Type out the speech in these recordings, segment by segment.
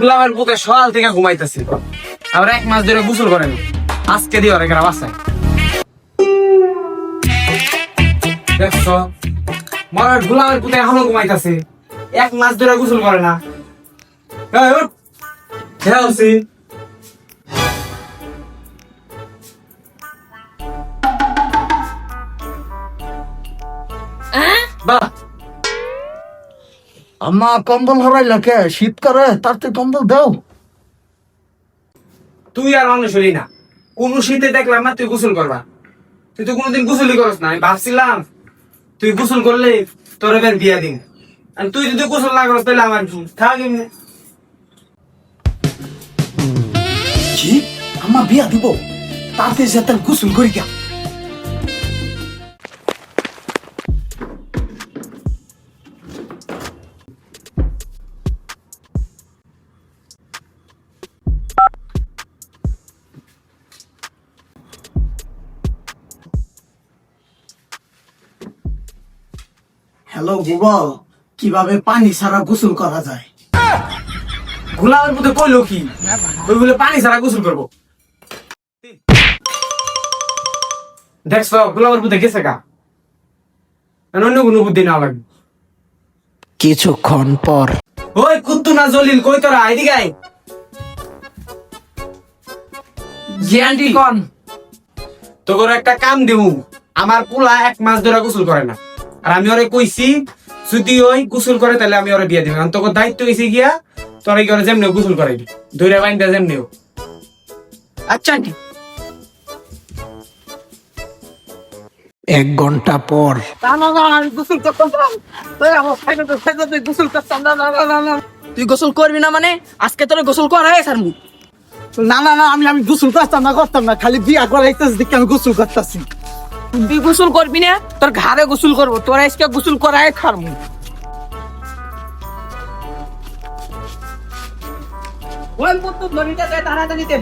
গোলামের পুতে সকাল থেকে ঘুমাইতেছি, আবার 1 মাস ধরে গোসল করেন, আজকে দিয়ে অনেক বাসায় দেখছো মরার গোলামের পুতে এখনো ঘুমাইতেছে, 1 মাস ধরে গোসল করে না। এই উঠ, খেয়ালছি বাহ। আম্মা কম্বল হারাইলা কে? শীত করে, তার তুই কম্বল দাও। তুই আর মানুষ হলি না, কোন শীতে দেখলাম না তুই গোসল করবা, তুই তো কোনোদিন গোসলই করস না। আমি ভাবছিলাম তুই গোসল করলে তোর এবার বিয়া দিন, আর তুই যদি গোসল না করস তাহলে আমার থাক এমনি। কি আম্মা বিয়া দিব? তাতে যেতে গোসল করি কে? হ্যালো গুগল, কিভাবে পানি ছাড়া গোসল করা যায়? গোলামের মধ্যে কইলো কি ওই বলে পানি ছাড়া গোসল করবো? দেখছ গোলামের মধ্যে গেছে গা, অন্য কোনো বুদ্ধি না লাগবে। কিছুক্ষণ পর ওই কুত্তু না জলিল, কই তোরা এদিকে আয়। জিয়ান্ডি কোন তোর একটা কাম দেবো, আমার পোলা 1 মাস ধরে গোসল করে না, আর আমি ওরে কইছি যদি ওই গোসল করে তাহলে আমি ওরে বিয়ে দিব। তোর দায়িত্ব হয়েছে গিয়া তোর এই ঘরে যেমনি গোসল করাইবি, ধরে বাইন্দা যেমনিও। আচ্ছা আন্টি। 1 ঘন্টা পর তুই গোসল করবি না মানে আজকে তোর গোসল করাই স্যার মুখ। না না না, আমি গোসল করতাম না, খালি বিয়া করাইতেছি দেখে আমি গোসল করতেছি। তুই গোসল করবি না, তোর ঘরে গোসল করবো, তোরা আজকে গোসল করাই খার মুখ। ওই পুত্র ধরিতে দে তাড়াতাড়িতে।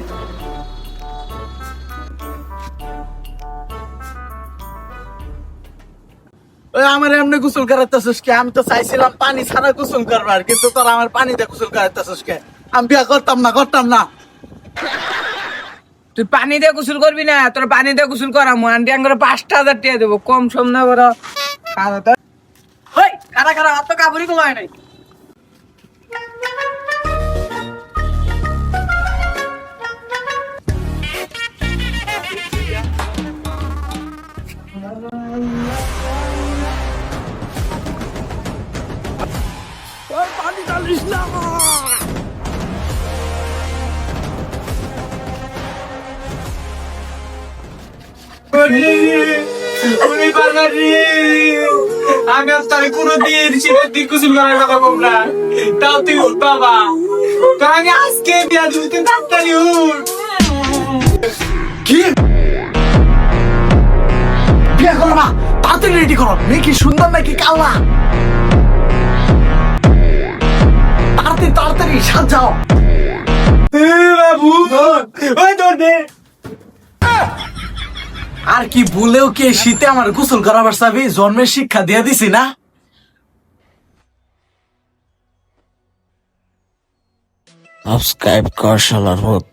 আমার এমনি গোসল করাইতেছিস কে? আমি তো চাইছিলাম পানি ছাড়া গোসল করবার, কিন্তু তোর আমার পানি দিয়ে গোসল করাইতেছিস কে? আমি বিয়া করতাম না। তুই পানি দিয়ে গোসল করবি না, তোর পানি দিয়ে গোসল করামু। আন্টি আঙ্গুরে 5,000 টাকা দেবো, কম সম না বড়। খারা অত কাপড়ই গুলো হয় নাই। পানি ডালিস না। আমি আর তার কোনোদিন শীতের দিন গোসল করার কথা বল না, তাও তুই উঠ বাবা, তোর আমি আজকে বিয়া দিব, তুই তাড়াতাড়ি উঠ। কি বিয়া করবা? তাড়াতাড়ি রেডি করো, মেয়ে কি সুন্দর নাকি কালা? তাড়াতাড়ি সাজাও। বাবু ওই তোর দে। আর কি ভুলেও কে শীতে আমার গোসল করাবার চাবি? জন্মের শিক্ষা দিয়ে দিছি না? সাবস্ক্রাইব কর শালার ভূত।